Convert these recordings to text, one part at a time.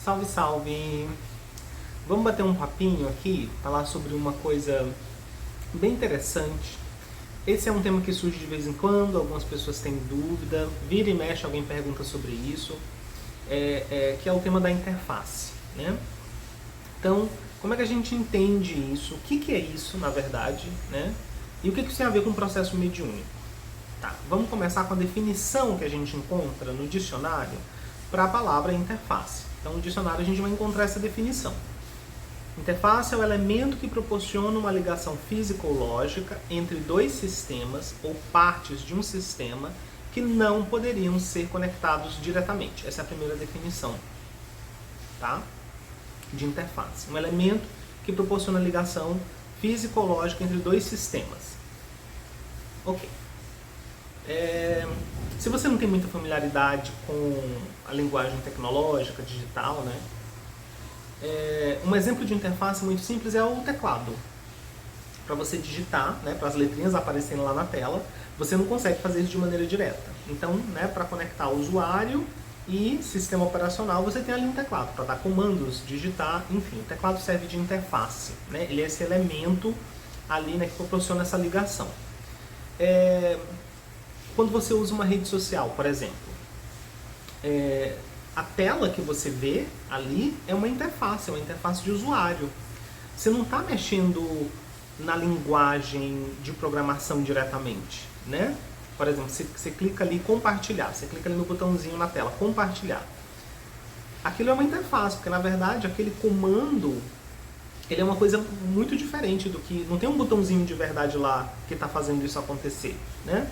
Salve, salve! Vamos bater um papinho aqui, falar sobre uma coisa bem interessante. Esse é um tema que surge de vez em quando, algumas pessoas têm dúvida, vira e mexe alguém pergunta sobre isso, que é o tema da interface, né? Então, como é que a gente entende isso? O que é isso, na verdade, né? E o que isso tem a ver com o processo mediúnico? Tá, vamos começar com a definição que a gente encontra no dicionário para a palavra interface. Então, no dicionário a gente vai encontrar essa definição. Interface é o elemento que proporciona uma ligação física ou lógica entre dois sistemas ou partes de um sistema que não poderiam ser conectados diretamente. Essa é a primeira definição, tá? De interface. Um elemento que proporciona ligação física ou lógica entre dois sistemas. Ok. Se você não tem muita familiaridade com a linguagem tecnológica, digital, né? Um exemplo de interface muito simples é o teclado. Para você digitar, né, para as letrinhas aparecerem lá na tela, você não consegue fazer isso de maneira direta. Então, né, para conectar o usuário e sistema operacional, você tem ali um teclado para dar comandos, digitar, enfim. O teclado serve de interface, né? Ele é esse elemento ali, né, que proporciona essa ligação. Quando você usa uma rede social, por exemplo, a tela que você vê ali é uma interface de usuário. Você não está mexendo na linguagem de programação diretamente, né? Por exemplo, você clica ali compartilhar, você clica ali no botãozinho na tela, compartilhar. Aquilo é uma interface, porque na verdade aquele comando ele é uma coisa muito diferente do que... Não tem um botãozinho de verdade lá que está fazendo isso acontecer, né?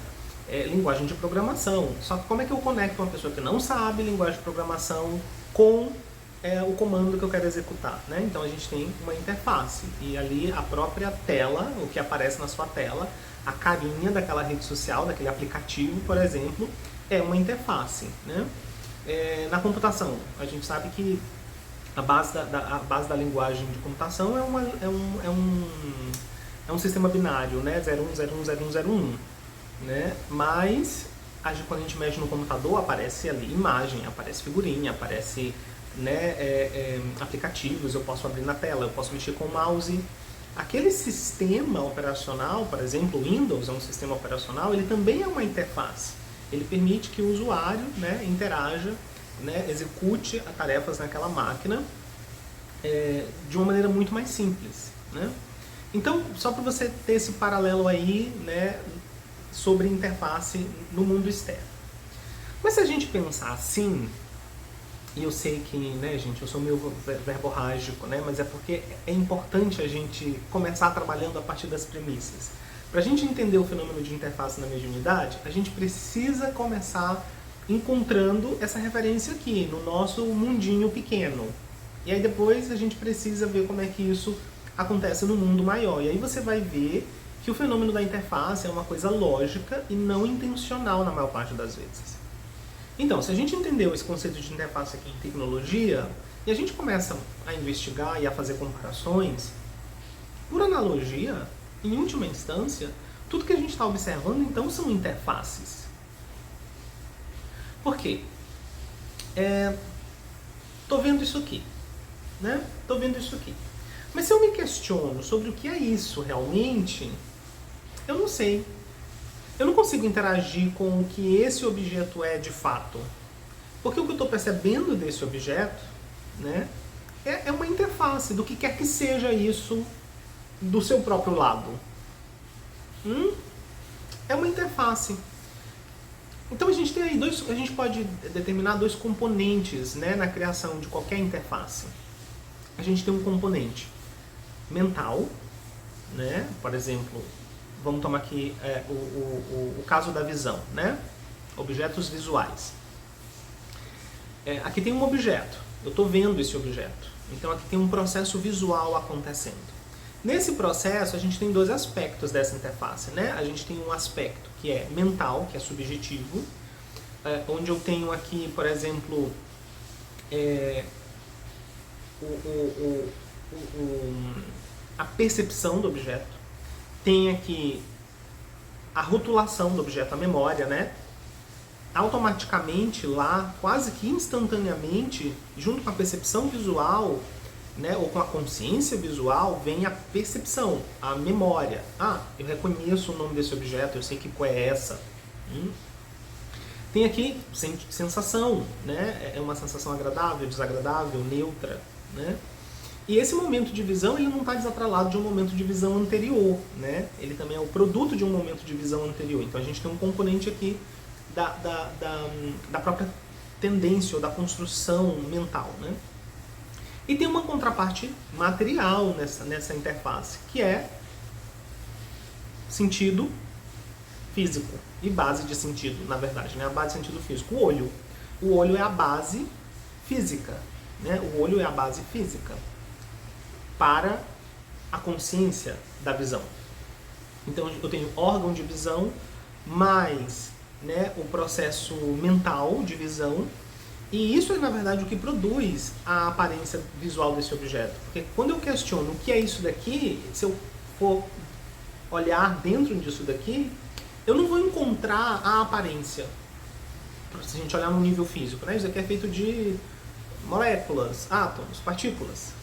Linguagem de programação. Só que como é que eu conecto uma pessoa que não sabe linguagem de programação com o comando que eu quero executar, né? Então a gente tem uma interface e ali a própria tela, o que aparece na sua tela, a carinha daquela rede social, daquele aplicativo, por exemplo, é uma interface, né? Na computação, a gente sabe que a base da linguagem de computação é um sistema binário, né? 01010101. Né? Mas quando a gente mexe no computador, aparece ali imagem, aparece figurinha, aparece, né, aplicativos, eu posso abrir na tela, eu posso mexer com o mouse. Aquele sistema operacional, por exemplo, o Windows é um sistema operacional, ele também é uma interface. Ele permite que o usuário, né, interaja, né, execute as tarefas naquela máquina de uma maneira muito mais simples, né? Então, só para você ter esse paralelo aí, né, sobre interface no mundo externo. Mas se a gente pensar assim, e eu sei que, né, gente, eu sou meio verborrágico, né, mas é porque é importante a gente começar trabalhando a partir das premissas. Para a gente entender o fenômeno de interface na mediunidade, a gente precisa começar encontrando essa referência aqui, no nosso mundinho pequeno. E aí depois a gente precisa ver como é que isso acontece no mundo maior. E aí você vai ver que o fenômeno da interface é uma coisa lógica e não intencional na maior parte das vezes. Então, se a gente entendeu esse conceito de interface aqui em tecnologia, e a gente começa a investigar e a fazer comparações, por analogia, em última instância, tudo que a gente está observando, então, são interfaces. Por quê? Tô vendo isso aqui, né? Tô vendo isso aqui. Mas se eu me questiono sobre o que é isso realmente, eu não sei. Eu não consigo interagir com o que esse objeto é de fato. Porque o que eu estou percebendo desse objeto, né, é uma interface do que quer que seja isso do seu próprio lado. É uma interface. Então a gente tem aí a gente pode determinar dois componentes, né, na criação de qualquer interface. A gente tem um componente mental, né, por exemplo, vamos tomar aqui o caso da visão, né? Objetos visuais. Aqui tem um objeto, eu estou vendo esse objeto. Então aqui tem um processo visual acontecendo. Nesse processo a gente tem dois aspectos dessa interface, né? A gente tem um aspecto que é mental, que é subjetivo, onde eu tenho aqui, por exemplo, a percepção do objeto. Tem aqui a rotulação do objeto, a memória, né? automaticamente lá, quase que instantaneamente, junto com a percepção visual, né, ou com a consciência visual, vem a percepção, a memória. Ah, eu reconheço o nome desse objeto, eu sei que cor é essa. Tem aqui sensação, né? É uma sensação agradável, desagradável, neutra, né? E esse momento de visão, ele não está desatrelado de um momento de visão anterior, né? Ele também é o produto de um momento de visão anterior. Então a gente tem um componente aqui da própria tendência ou da construção mental, né? E tem uma contraparte material nessa interface, que é sentido físico e base de sentido, na verdade, né? A base de sentido físico, o olho. O olho é a base física, né? O olho é a base física para a consciência da visão. Então eu tenho órgão de visão mais, né, o processo mental de visão, e isso é na verdade o que produz a aparência visual desse objeto. Porque quando eu questiono o que é isso daqui, se eu for olhar dentro disso daqui, eu não vou encontrar a aparência. Se a gente olhar no nível físico, né? Isso aqui é feito de moléculas, átomos, partículas.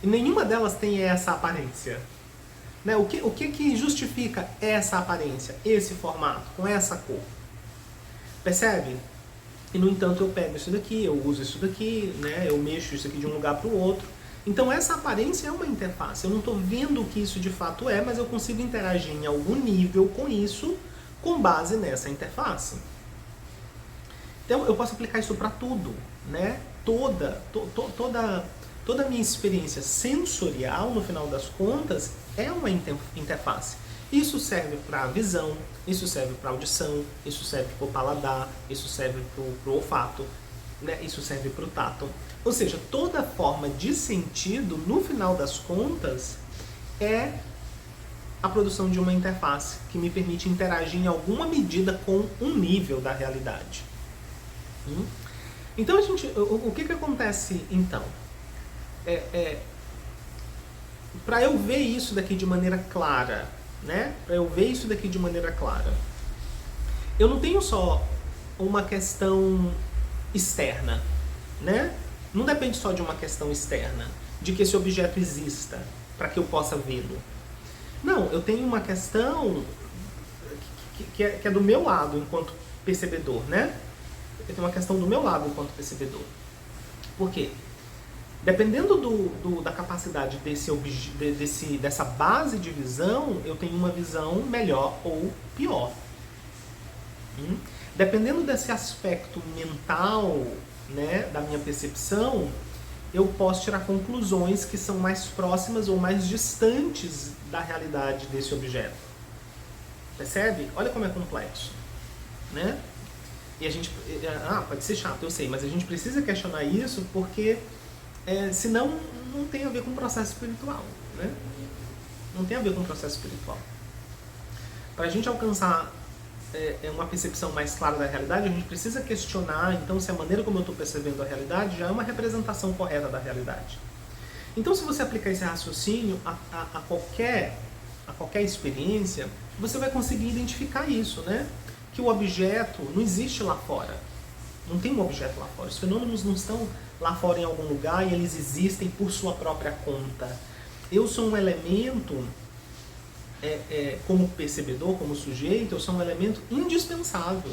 E nenhuma delas tem essa aparência. Né? O que justifica essa aparência, esse formato, com essa cor? Percebe? E, no entanto, eu pego isso daqui, eu uso isso daqui, né? Eu mexo isso aqui de um lugar para o outro. Então, essa aparência é uma interface. Eu não estou vendo o que isso de fato é, mas eu consigo interagir em algum nível com isso, com base nessa interface. Então, eu posso aplicar isso para tudo, né? Toda a minha experiência sensorial, no final das contas, é uma interface. Isso serve para a visão, isso serve para a audição, isso serve para o paladar, isso serve para o olfato, né? Isso serve para o tato. Ou seja, toda forma de sentido, no final das contas, é a produção de uma interface que me permite interagir em alguma medida com um nível da realidade. Então, o que acontece então? Para eu ver isso daqui de maneira clara, né? Para eu ver isso daqui de maneira clara, eu não tenho só uma questão externa, né? Não depende só de uma questão externa, de que esse objeto exista, para que eu possa vê-lo. Não, eu tenho uma questão que é do meu lado enquanto percebedor, né? Eu tenho uma questão do meu lado enquanto percebedor. Por quê? Dependendo da capacidade dessa base de visão, eu tenho uma visão melhor ou pior. Dependendo desse aspecto mental, né, da minha percepção, eu posso tirar conclusões que são mais próximas ou mais distantes da realidade desse objeto. Percebe? Olha como é complexo, né? E a gente... pode ser chato, eu sei, mas a gente precisa questionar isso porque senão não tem a ver com o processo espiritual, né? Não tem a ver com o processo espiritual. Para a gente alcançar uma percepção mais clara da realidade, a gente precisa questionar, então, se a maneira como eu estou percebendo a realidade já é uma representação correta da realidade. Então, se você aplicar esse raciocínio a qualquer experiência, você vai conseguir identificar isso, né? Que o objeto não existe lá fora. Não tem um objeto lá fora. Os fenômenos não estão lá fora em algum lugar e eles existem por sua própria conta. Eu sou um elemento, como percebedor, como sujeito, eu sou um elemento indispensável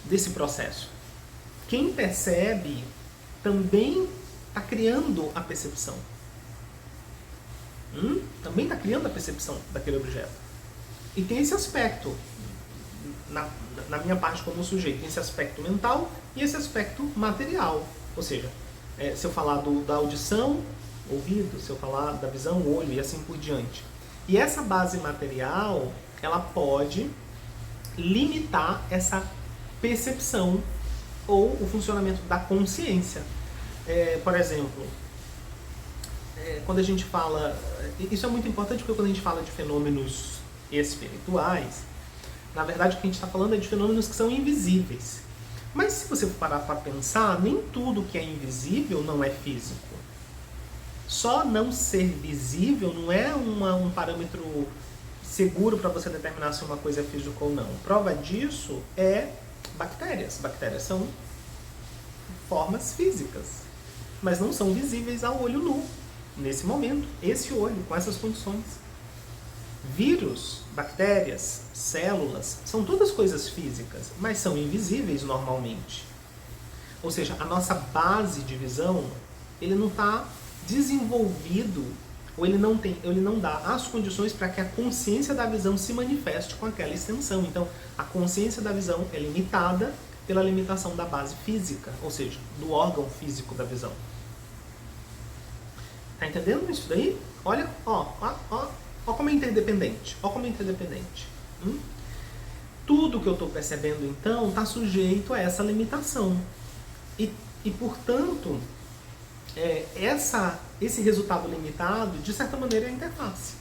desse processo. Quem percebe também está criando a percepção. Também está criando a percepção daquele objeto. E tem esse aspecto, na minha parte como sujeito, tem esse aspecto mental e esse aspecto material. Ou seja, se eu falar da audição, ouvido, se eu falar da visão, olho e assim por diante. E essa base material, ela pode limitar essa percepção ou o funcionamento da consciência. Por exemplo, quando a gente fala... Isso é muito importante porque quando a gente fala de fenômenos espirituais, na verdade o que a gente está falando é de fenômenos que são invisíveis. Mas se você parar para pensar, nem tudo que é invisível não é físico. Só não ser visível não é um parâmetro seguro para você determinar se uma coisa é física ou não. Prova disso é bactérias. Bactérias são formas físicas, mas não são visíveis ao olho nu, nesse momento, esse olho, com essas condições. Vírus, bactérias, células, são todas coisas físicas, mas são invisíveis normalmente. Ou seja, a nossa base de visão, ele não está desenvolvido, ou ele não dá as condições para que a consciência da visão se manifeste com aquela extensão. Então, a consciência da visão é limitada pela limitação da base física, ou seja, do órgão físico da visão. Tá entendendo isso daí? Olha, ó como é interdependente. Ó como é interdependente. Tudo que eu estou percebendo, então, está sujeito a essa limitação. E portanto, esse resultado limitado, de certa maneira, é a interface.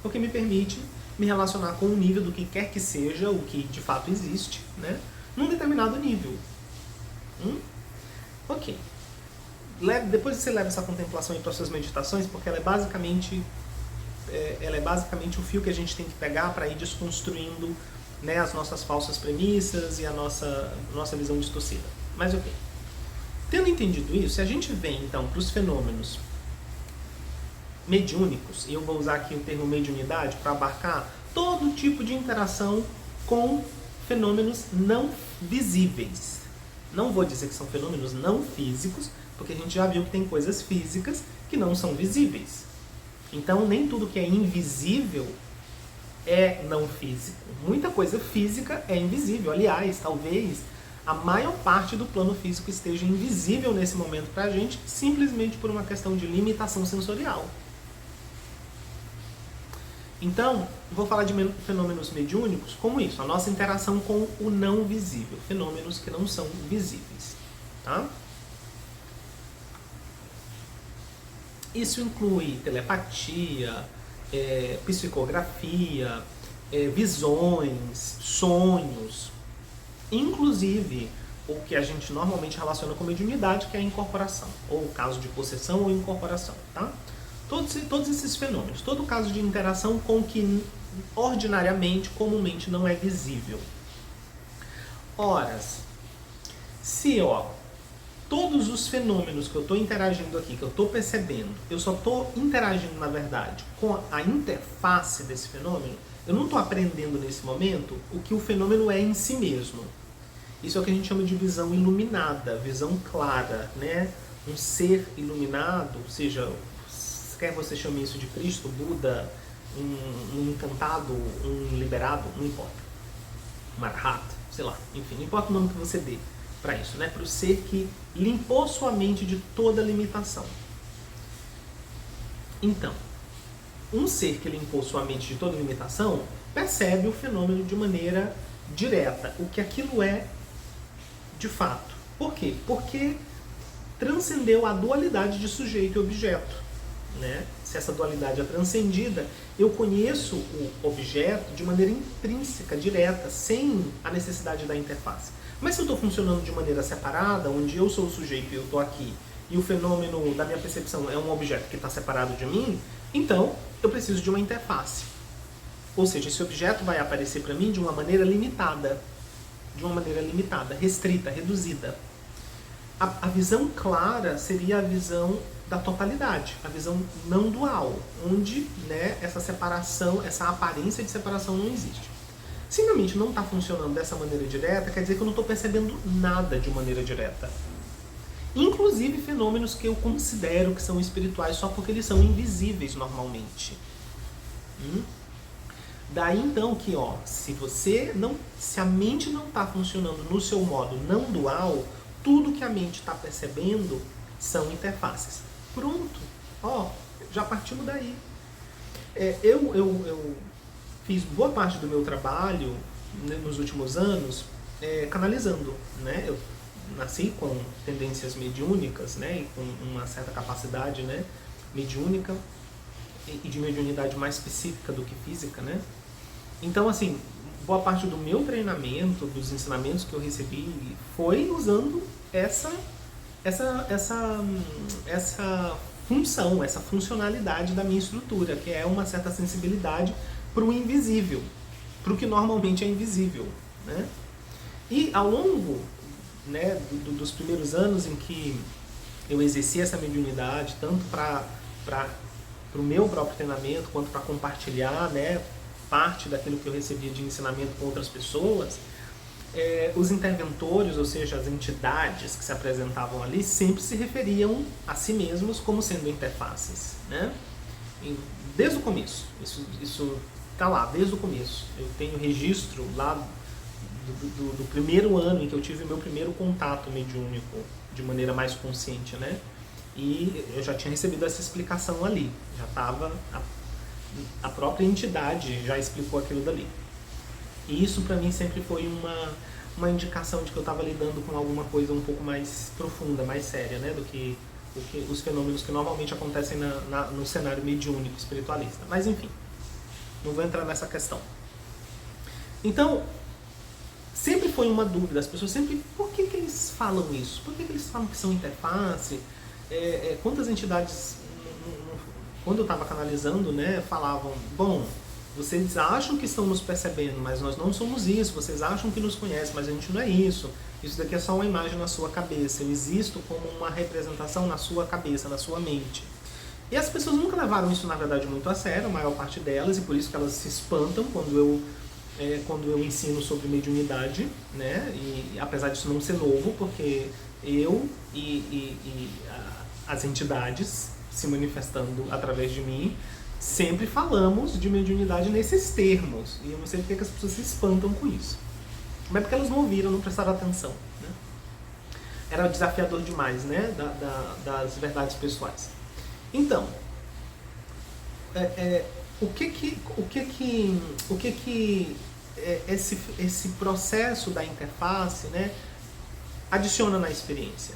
Porque me permite me relacionar com o nível do que quer que seja, o que de fato existe, né? Num determinado nível. Ok. Depois você leva essa contemplação para suas meditações, porque ela é basicamente o fio que a gente tem que pegar para ir desconstruindo, né, as nossas falsas premissas e a nossa visão distorcida. Mas ok. Tendo entendido isso, se a gente vem então para os fenômenos mediúnicos, e eu vou usar aqui o termo mediunidade para abarcar todo tipo de interação com fenômenos não visíveis. Não vou dizer que são fenômenos não físicos, porque a gente já viu que tem coisas físicas que não são visíveis. Então, nem tudo que é invisível é não físico. Muita coisa física é invisível. Aliás, talvez a maior parte do plano físico esteja invisível nesse momento para a gente, simplesmente por uma questão de limitação sensorial. Então, vou falar de fenômenos mediúnicos como isso, a nossa interação com o não visível, fenômenos que não são visíveis. Tá? Isso inclui telepatia, psicografia, visões, sonhos, inclusive o que a gente normalmente relaciona com mediunidade, que é a incorporação, ou o caso de possessão ou incorporação, tá? Todos esses fenômenos, todo caso de interação com o que ordinariamente, comumente não é visível. Ora, se todos os fenômenos que eu estou interagindo aqui, que eu estou percebendo, eu só estou interagindo, na verdade, com a interface desse fenômeno, eu não estou aprendendo nesse momento o que o fenômeno é em si mesmo. Isso é o que a gente chama de visão iluminada, visão clara, né? Um ser iluminado, seja, quer você chame isso de Cristo, Buda, um encantado, um liberado, não importa. Um arhat, sei lá, enfim, não importa o nome que você dê para isso, né? Para o ser que limpou sua mente de toda limitação. Então, um ser que limpou sua mente de toda limitação percebe o fenômeno de maneira direta, o que aquilo é de fato. Por quê? Porque transcendeu a dualidade de sujeito e objeto, né? Se essa dualidade é transcendida, eu conheço o objeto de maneira intrínseca, direta, sem a necessidade da interface. Mas se eu estou funcionando de maneira separada, onde eu sou o sujeito e eu estou aqui, e o fenômeno da minha percepção é um objeto que está separado de mim, então eu preciso de uma interface. Ou seja, esse objeto vai aparecer para mim de uma maneira limitada, restrita, reduzida. A visão clara seria a visão da totalidade, a visão não dual, onde, né, essa separação, essa aparência de separação não existe. Se minha mente não está funcionando dessa maneira direta, quer dizer que eu não estou percebendo nada de maneira direta. Inclusive fenômenos que eu considero que são espirituais só porque eles são invisíveis normalmente. Daí então que, se a mente não está funcionando no seu modo não dual, tudo que a mente está percebendo são interfaces. Pronto, já partimos daí. Eu fiz boa parte do meu trabalho, né, nos últimos anos canalizando, né? Eu nasci com tendências mediúnicas, né, e com uma certa capacidade, né, mediúnica e de mediunidade mais específica do que física, né? Então, assim, boa parte do meu treinamento, dos ensinamentos que eu recebi, foi usando essa função, essa funcionalidade da minha estrutura, que é uma certa sensibilidade para o invisível, para o que normalmente é invisível, né? E ao longo, né, dos primeiros anos em que eu exerci essa mediunidade, tanto para o meu próprio treinamento, quanto para compartilhar, né, parte daquilo que eu recebia de ensinamento com outras pessoas, os interventores, ou seja, as entidades que se apresentavam ali, sempre se referiam a si mesmos como sendo interfaces, né? E desde o começo, isso está lá, desde o começo. Eu tenho registro lá do primeiro ano em que eu tive meu primeiro contato mediúnico de maneira mais consciente, né? E eu já tinha recebido essa explicação ali, já estava, a própria entidade já explicou aquilo dali. E isso para mim sempre foi uma indicação de que eu estava lidando com alguma coisa um pouco mais profunda, mais séria, né, do que os fenômenos que normalmente acontecem no cenário mediúnico espiritualista. Mas enfim, não vou entrar nessa questão. Então, sempre foi uma dúvida, as pessoas sempre, por que eles falam isso? Por que eles falam que são interface? Quantas entidades, quando eu estava canalizando, né, falavam, bom, vocês acham que estão nos percebendo, mas nós não somos isso, vocês acham que nos conhecem, mas a gente não é isso. Isso daqui é só uma imagem na sua cabeça, eu existo como uma representação na sua cabeça, na sua mente. E as pessoas nunca levaram isso, na verdade, muito a sério, a maior parte delas, e por isso que elas se espantam quando eu ensino sobre mediunidade, né? E apesar disso não ser novo, porque eu e as entidades se manifestando através de mim, sempre falamos de mediunidade nesses termos. E eu não sei porque que as pessoas se espantam com isso. Mas é porque elas não ouviram, não prestaram atenção, né? Era desafiador demais, né? Das verdades pessoais. Então, o que esse processo da interface, né, adiciona na experiência?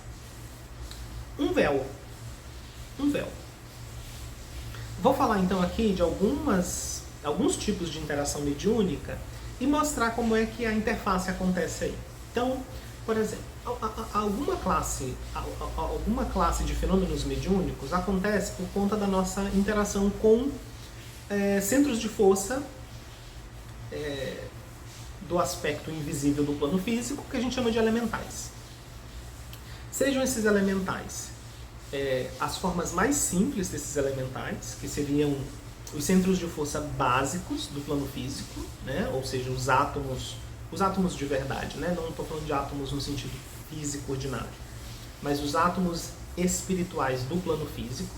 Um véu. Vou falar então aqui de alguns tipos de interação mediúnica e mostrar como é que a interface acontece aí. Então, por exemplo, alguma classe de fenômenos mediúnicos acontece por conta da nossa interação com centros de força do aspecto invisível do plano físico, que a gente chama de elementais. Sejam esses elementais as formas mais simples desses elementais, que seriam os centros de força básicos do plano físico, né? Ou seja, os átomos de verdade, né? Não estou falando de átomos no sentido físico ordinário, mas os átomos espirituais do plano físico,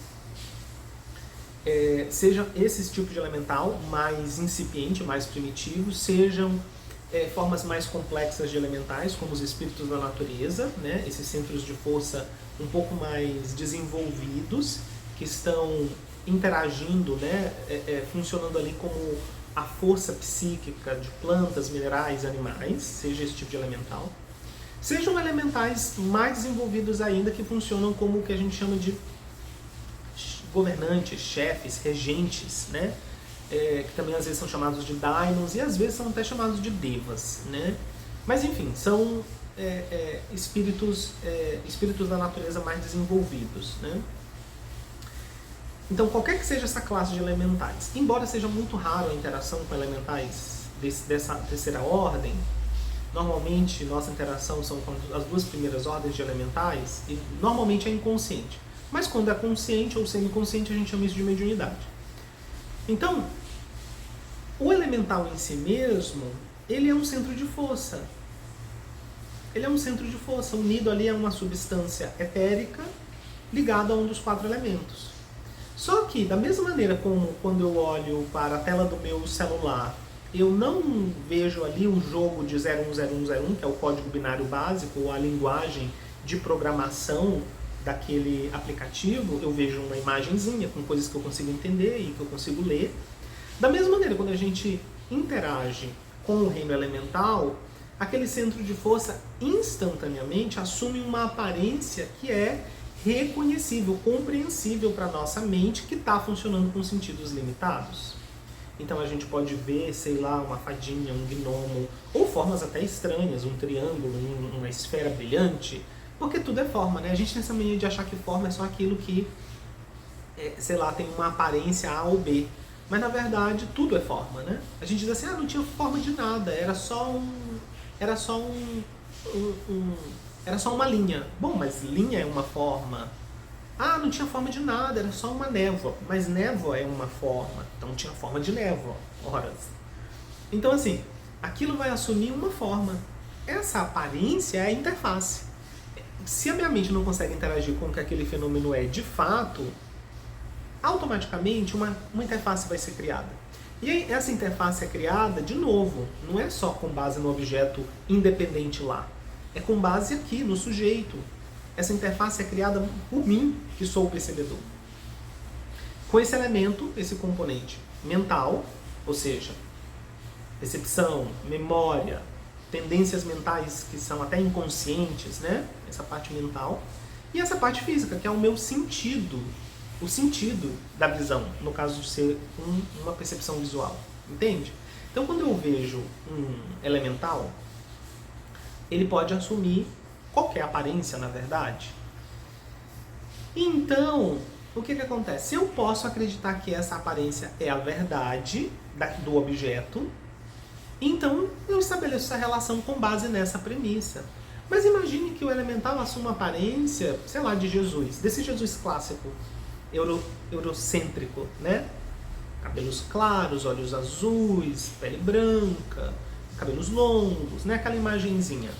sejam esses tipos de elemental mais incipiente, mais primitivo, sejam formas mais complexas de elementais, como os espíritos da natureza, né? Esses centros de força um pouco mais desenvolvidos, que estão interagindo, né? Funcionando ali como a força psíquica de plantas, minerais, animais, seja esse tipo de elemental. Sejam elementais mais desenvolvidos ainda, que funcionam como o que a gente chama de governantes, chefes, regentes, né? Que também às vezes são chamados de daimons e às vezes são até chamados de devas, né? Mas enfim, são espíritos da natureza mais desenvolvidos, né? Então, qualquer que seja essa classe de elementais, embora seja muito raro a interação com elementais dessa terceira ordem, normalmente nossa interação são com as duas primeiras ordens de elementais e normalmente é inconsciente. Mas quando é consciente ou semiconsciente, a gente chama isso de mediunidade. Então, o elemental em si mesmo, ele é um centro de força. Ele é um centro de força, unido ali a uma substância etérica ligada a um dos 4 elementos. Só que, da mesma maneira como quando eu olho para a tela do meu celular, eu não vejo ali um jogo de 010101, que é o código binário básico, ou a linguagem de programação daquele aplicativo, eu vejo uma imagenzinha com coisas que eu consigo entender e que eu consigo ler. Da mesma maneira, quando a gente interage com o reino elemental, aquele centro de força instantaneamente assume uma aparência que é reconhecível, compreensível para a nossa mente, que está funcionando com sentidos limitados. Então a gente pode ver, sei lá, uma fadinha, um gnomo, ou formas até estranhas, um triângulo, uma esfera brilhante, porque tudo é forma, né? A gente tem essa mania de achar que forma é só aquilo que, sei lá, tem uma aparência A ou B. Mas na verdade tudo é forma, né? A gente diz assim, não tinha forma de nada, era só era só era só uma linha. Bom, mas linha é uma forma. Ah, não tinha forma de nada, era só uma névoa. Mas névoa é uma forma, então tinha forma de névoa. Horas. Então, assim, aquilo vai assumir uma forma. Essa aparência é a interface. Se a minha mente não consegue interagir com o que aquele fenômeno é de fato, automaticamente uma interface vai ser criada. E aí, essa interface é criada, de novo, não é só com base no objeto independente lá. É com base aqui, no sujeito. Essa interface é criada por mim, que sou o percebedor. Com esse elemento, esse componente mental, ou seja, percepção, memória, tendências mentais que são até inconscientes, né? Essa parte mental. E essa parte física, que é o meu sentido, o sentido da visão, no caso de ser uma percepção visual, entende? Então, quando eu vejo um elemental, ele pode assumir qualquer aparência, na verdade. Então, o que acontece? Eu posso acreditar que essa aparência é a verdade do objeto, então eu estabeleço essa relação com base nessa premissa. Mas imagine que o elemental assuma a aparência, sei lá, de Jesus, desse Jesus clássico, eurocêntrico, né? Cabelos claros, olhos azuis, pele branca, cabelos longos, né? Aquela imagenzinha.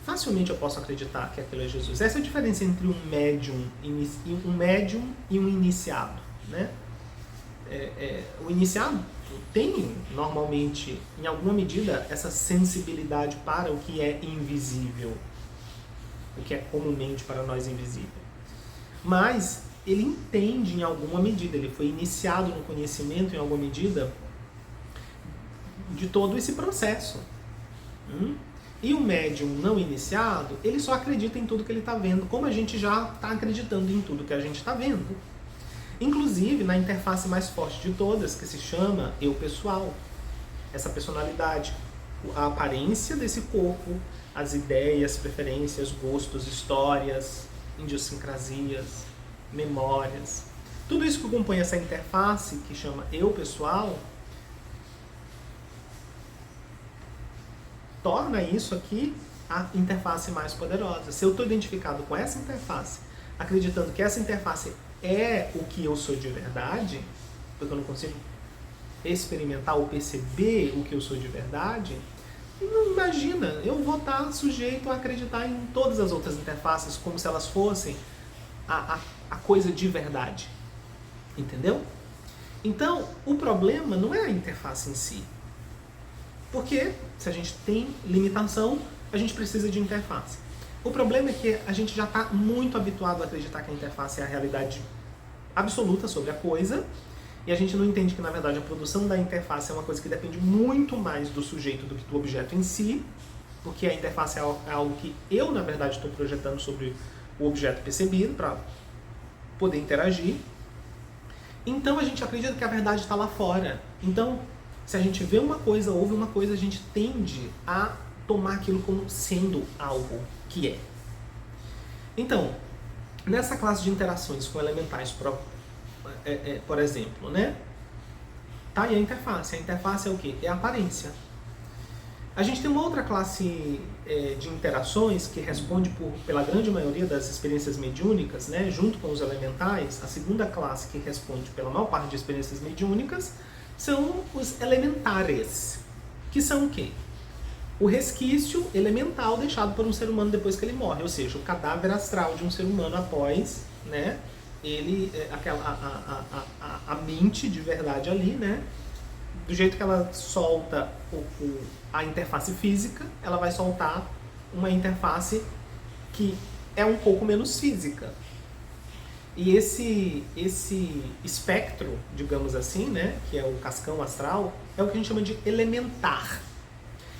Facilmente eu posso acreditar que aquilo é Jesus. Essa é a diferença entre um médium e um iniciado, né? O iniciado tem, normalmente, em alguma medida, essa sensibilidade para o que é invisível, o que é comumente para nós invisível. Mas ele entende em alguma medida, ele foi iniciado no conhecimento em alguma medida de todo esse processo. E o médium não iniciado, ele só acredita em tudo que ele está vendo, como a gente já está acreditando em tudo que a gente está vendo. Inclusive na interface mais forte de todas, que se chama eu pessoal. Essa personalidade, a aparência desse corpo, as ideias, preferências, gostos, histórias, idiosincrasias, memórias. Tudo isso que compõe essa interface, que chama eu pessoal, torna isso aqui a interface mais poderosa. Se eu estou identificado com essa interface, acreditando que essa interface é o que eu sou de verdade, porque eu não consigo experimentar ou perceber o que eu sou de verdade, não imagina, eu vou estar sujeito a acreditar em todas as outras interfaces como se elas fossem a coisa de verdade. Entendeu? Então, o problema não é a interface em si. Porque se a gente tem limitação, a gente precisa de interface. O problema é que a gente já está muito habituado a acreditar que a interface é a realidade absoluta sobre a coisa, e a gente não entende que, na verdade, a produção da interface é uma coisa que depende muito mais do sujeito do que do objeto em si, porque a interface é algo que eu, na verdade, estou projetando sobre o objeto percebido para poder interagir. Então a gente acredita que a verdade está lá fora. Então, se a gente vê uma coisa, ouve uma coisa, a gente tende a tomar aquilo como sendo algo que é. Então, nessa classe de interações com elementais, por exemplo, né? Tá aí a interface. A interface é o quê? É a aparência. A gente tem uma outra classe de interações que responde pela grande maioria das experiências mediúnicas, né? Junto com os elementais. A segunda classe que responde pela maior parte de experiências mediúnicas são os elementares, que são o quê? O resquício elemental deixado por um ser humano depois que ele morre, ou seja, o cadáver astral de um ser humano após, né, ele, a mente de verdade ali, né, do jeito que ela solta a interface física, ela vai soltar uma interface que é um pouco menos física. E esse espectro, digamos assim, né, que é o cascão astral, é o que a gente chama de elementar.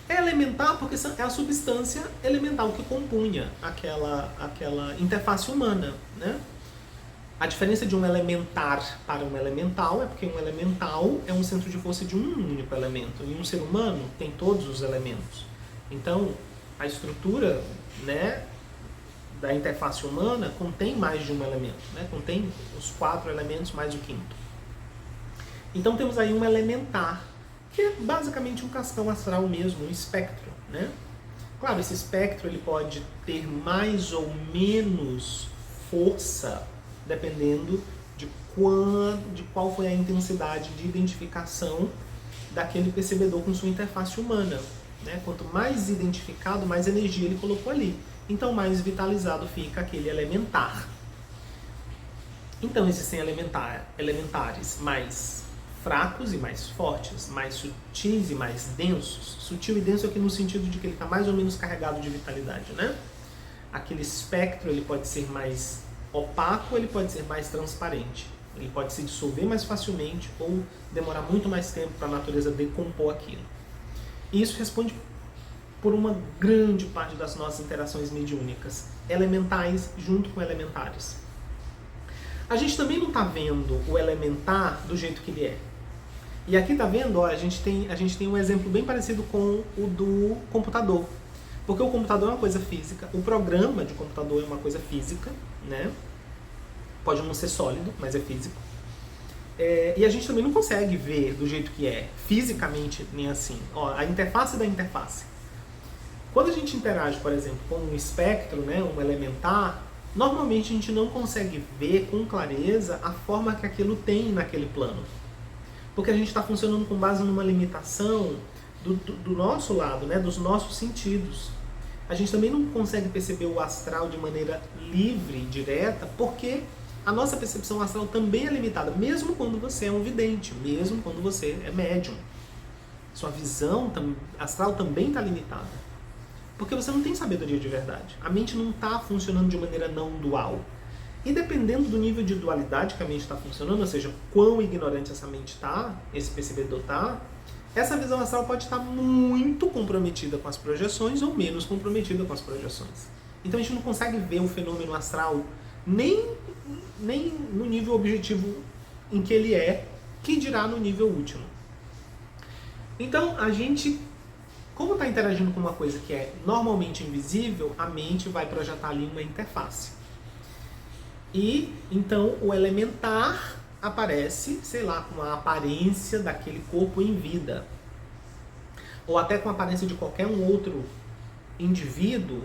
É elementar porque é a substância elemental que compunha aquela interface humana, né? A diferença de um elementar para um elemental é porque um elemental é um centro de força de um único elemento, e um ser humano tem todos os elementos. Então, a estrutura, né, da interface humana contém mais de um elemento, né? Contém os 4 elementos mais o 5º. Então temos aí um elementar, que é basicamente um cascão astral mesmo, um espectro, né? Claro, esse espectro ele pode ter mais ou menos força, dependendo de qual foi a intensidade de identificação daquele percebedor com sua interface humana, né? Quanto mais identificado, mais energia ele colocou ali. Então, mais vitalizado fica aquele elementar. Então, existem elementares mais fracos e mais fortes, mais sutis e mais densos. Sutil e denso aqui no sentido de que ele está mais ou menos carregado de vitalidade, né? Aquele espectro ele pode ser mais opaco, ele pode ser mais transparente. Ele pode se dissolver mais facilmente ou demorar muito mais tempo para a natureza decompor aquilo. E isso responde por uma grande parte das nossas interações mediúnicas, elementais junto com elementares. A gente também não está vendo o elementar do jeito que ele é. E aqui tá vendo, ó, a gente tem um exemplo bem parecido com o do computador. Porque o computador é uma coisa física, o programa de computador é uma coisa física, né? Pode não ser sólido, mas é físico. E a gente também não consegue ver do jeito que é, fisicamente, nem assim. Ó, a interface da interface. Quando a gente interage, por exemplo, com um espectro, né, um elementar, normalmente a gente não consegue ver com clareza a forma que aquilo tem naquele plano. Porque a gente está funcionando com base numa limitação do nosso lado, né, dos nossos sentidos. A gente também não consegue perceber o astral de maneira livre, direta, porque a nossa percepção astral também é limitada, mesmo quando você é um vidente, mesmo quando você é médium. Sua visão astral também está limitada. Porque você não tem sabedoria de verdade. A mente não está funcionando de maneira não dual. E dependendo do nível de dualidade que a mente está funcionando, ou seja, quão ignorante essa mente está, esse percebedor está, essa visão astral pode estar muito comprometida com as projeções ou menos comprometida com as projeções. Então a gente não consegue ver o fenômeno astral nem no nível objetivo em que ele é, que dirá no nível último. Então a gente, como está interagindo com uma coisa que é normalmente invisível, a mente vai projetar ali uma interface. E então o elementar aparece, sei lá, com a aparência daquele corpo em vida. Ou até com a aparência de qualquer um outro indivíduo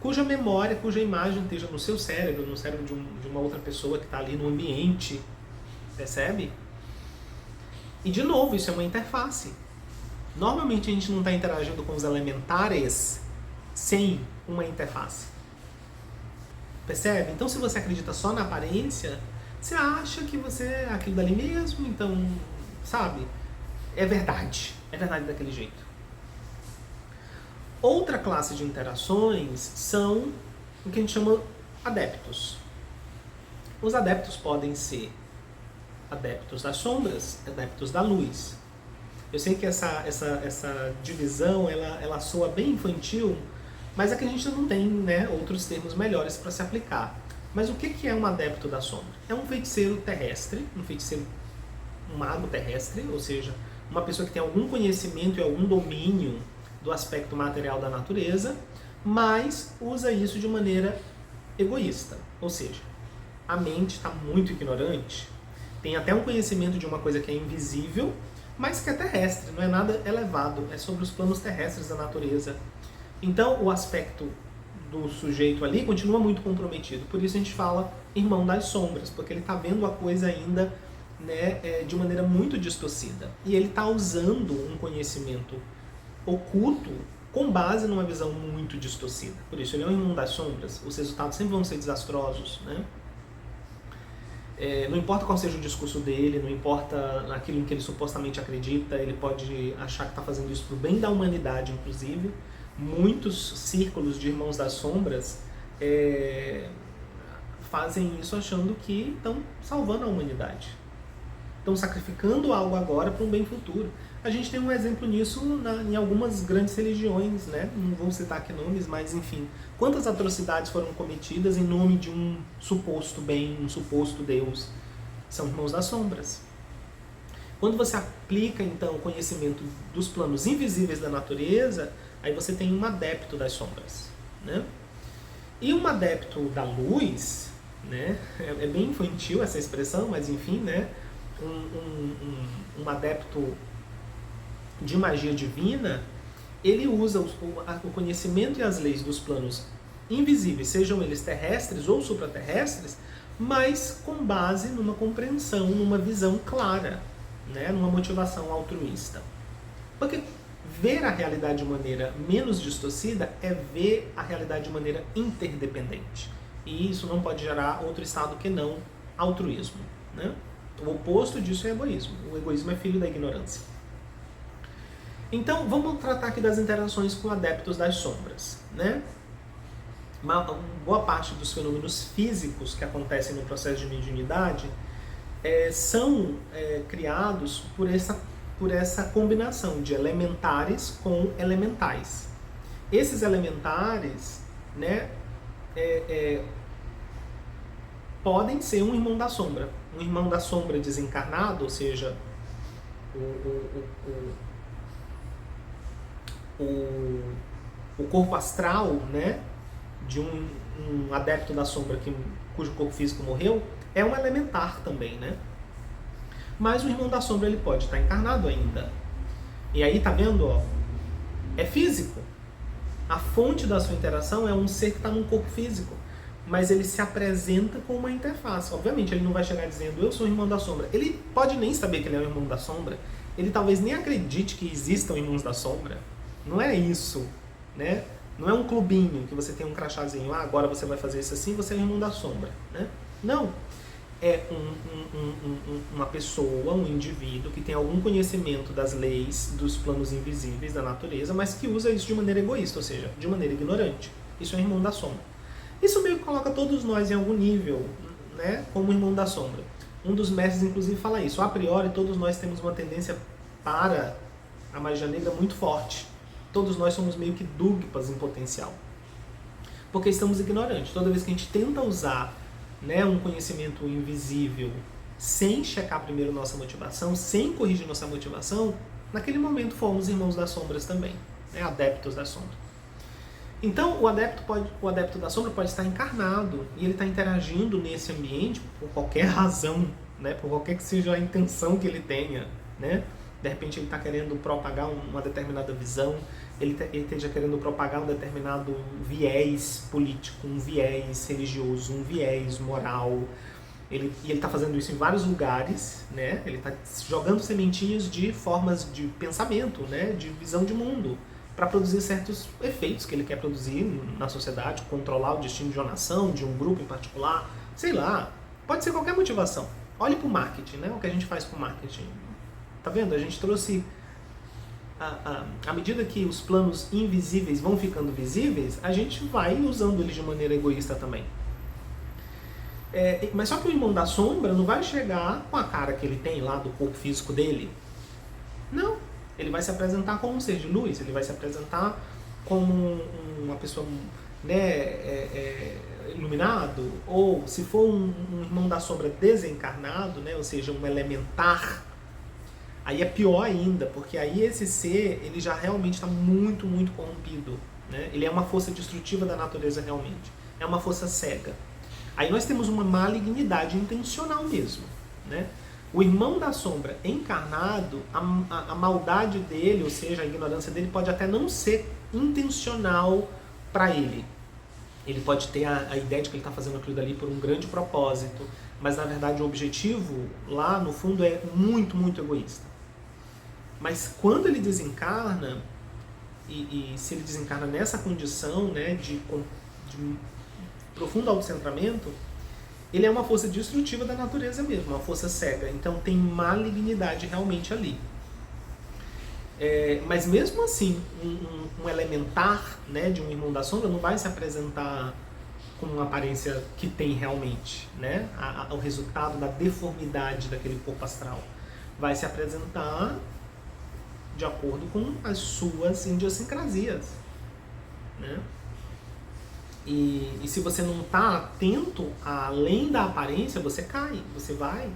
cuja memória, cuja imagem esteja no seu cérebro, no cérebro de uma outra pessoa que está ali no ambiente. Percebe? E de novo, isso é uma interface. Normalmente a gente não está interagindo com os elementares sem uma interface. Percebe? Então se você acredita só na aparência, você acha que você é aquilo dali mesmo, então, sabe? É verdade daquele jeito. Outra classe de interações são o que a gente chama adeptos. Os adeptos podem ser adeptos das sombras, adeptos da luz. Eu sei que essa divisão ela soa bem infantil, mas é que a gente não tem, né, outros termos melhores para se aplicar. Mas o que é um adepto da sombra? É um feiticeiro terrestre, um mago terrestre, ou seja, uma pessoa que tem algum conhecimento e algum domínio do aspecto material da natureza, mas usa isso de maneira egoísta. Ou seja, a mente está muito ignorante, tem até um conhecimento de uma coisa que é invisível, mas que é terrestre, não é nada elevado, é sobre os planos terrestres da natureza. Então o aspecto do sujeito ali continua muito comprometido, por isso a gente fala irmão das sombras, porque ele está vendo a coisa ainda, né, de maneira muito distorcida. E ele está usando um conhecimento oculto com base numa visão muito distorcida. Por isso ele é um irmão das sombras, os resultados sempre vão ser desastrosos, né? Não importa qual seja o discurso dele, não importa naquilo em que ele supostamente acredita, ele pode achar que está fazendo isso para o bem da humanidade, inclusive. Muitos círculos de irmãos das sombras fazem isso achando que estão salvando a humanidade. Estão sacrificando algo agora para um bem futuro. A gente tem um exemplo nisso em algumas grandes religiões, né? Não vou citar aqui nomes, mas enfim. Quantas atrocidades foram cometidas em nome de um suposto bem, um suposto Deus? São irmãos das sombras. Quando você aplica, então, o conhecimento dos planos invisíveis da natureza, aí você tem um adepto das sombras, né? E um adepto da luz, né? É bem infantil essa expressão, mas enfim, né? Um adepto de magia divina, ele usa o conhecimento e as leis dos planos invisíveis, sejam eles terrestres ou supraterrestres, mas com base numa compreensão, numa visão clara, né? Numa motivação altruísta. Porque ver a realidade de maneira menos distorcida é ver a realidade de maneira interdependente. E isso não pode gerar outro estado que não altruísmo, né? O oposto disso é egoísmo. O egoísmo é filho da ignorância. Então, vamos tratar aqui das interações com adeptos das sombras, né? Uma boa parte dos fenômenos físicos que acontecem no processo de mediunidade são criados por essa combinação de elementares com elementais. Esses elementares, né, podem ser um irmão da sombra desencarnado, ou seja, o corpo astral, né, de um adepto da sombra cujo corpo físico morreu, é um elementar também, né? Mas o irmão da sombra ele pode estar encarnado ainda. E aí, tá vendo? Ó, é físico. A fonte da sua interação é um ser que está num corpo físico. Mas ele se apresenta com uma interface. Obviamente, ele não vai chegar dizendo, eu sou o irmão da sombra. Ele pode nem saber que ele é o irmão da sombra. Ele talvez nem acredite que existam irmãos da sombra. Não é isso, né? Não é um clubinho que você tem um crachazinho, agora você vai fazer isso assim, você é o irmão da sombra, né? Não. É uma pessoa, um indivíduo que tem algum conhecimento das leis, dos planos invisíveis da natureza, mas que usa isso de maneira egoísta, ou seja, de maneira ignorante. Isso é irmão da sombra. Isso meio que coloca todos nós em algum nível, né, como irmão da sombra. Um dos mestres, inclusive, fala isso. A priori, todos nós temos uma tendência para a magia negra muito forte. Todos nós somos meio que dugpas em potencial. Porque estamos ignorantes. Toda vez que a gente tenta usar, né, um conhecimento invisível sem checar primeiro nossa motivação, sem corrigir nossa motivação, naquele momento fomos irmãos das sombras também, né, adeptos da sombra. Então, o adepto da sombra pode estar encarnado e ele está interagindo nesse ambiente por qualquer razão, né, por qualquer que seja a intenção que ele tenha, né? De repente ele está querendo propagar uma determinada visão, ele esteja querendo propagar um determinado viés político, um viés religioso, um viés moral. E ele está fazendo isso em vários lugares, né? Ele está jogando sementinhas de formas de pensamento, né? De visão de mundo, para produzir certos efeitos que ele quer produzir na sociedade, controlar o destino de uma nação, de um grupo em particular, sei lá. Pode ser qualquer motivação. Olhe para o marketing, né? O que a gente faz com o marketing. Tá vendo? A gente trouxe... À medida que os planos invisíveis vão ficando visíveis, a gente vai usando eles de maneira egoísta também. Mas só que o irmão da sombra não vai chegar com a cara que ele tem lá do corpo físico dele. Não. Ele vai se apresentar como um ser de luz, ele vai se apresentar como uma pessoa, né, iluminado, ou se for um irmão da sombra desencarnado, né, ou seja, um elementar, aí é pior ainda, porque aí esse ser, ele já realmente está muito, muito corrompido, né? Ele é uma força destrutiva da natureza realmente, é uma força cega. Aí nós temos uma malignidade intencional mesmo, né? O irmão da sombra encarnado, a maldade dele, ou seja, a ignorância dele, pode até não ser intencional para ele. Ele pode ter a ideia de que ele está fazendo aquilo dali por um grande propósito, mas na verdade o objetivo lá no fundo é muito, muito egoísta. Mas quando ele desencarna, e se ele desencarna nessa condição, né, de profundo autocentramento, ele é uma força destrutiva da natureza mesmo, uma força cega. Então tem malignidade realmente ali. Mas mesmo assim, um elementar, né, de um irmão da sombra não vai se apresentar com uma aparência que tem realmente, né, o resultado da deformidade daquele corpo astral. Vai se apresentar de acordo com as suas idiosincrasias, né? E se você não está atento além da aparência, você cai, você vai,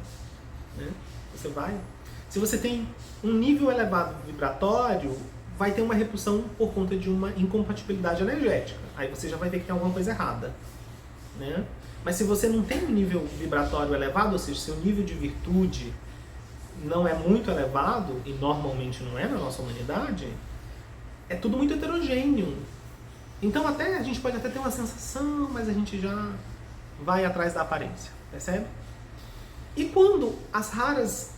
né? Você vai. Se você tem um nível elevado vibratório, vai ter uma repulsão por conta de uma incompatibilidade energética. Aí você já vai ver que tem alguma coisa errada, né? Mas se você não tem um nível vibratório elevado, ou seja, seu nível de virtude, não é muito elevado, e normalmente não é na nossa humanidade, é tudo muito heterogêneo. Então até a gente pode até ter uma sensação, mas a gente já vai atrás da aparência, percebe? E quando as raras,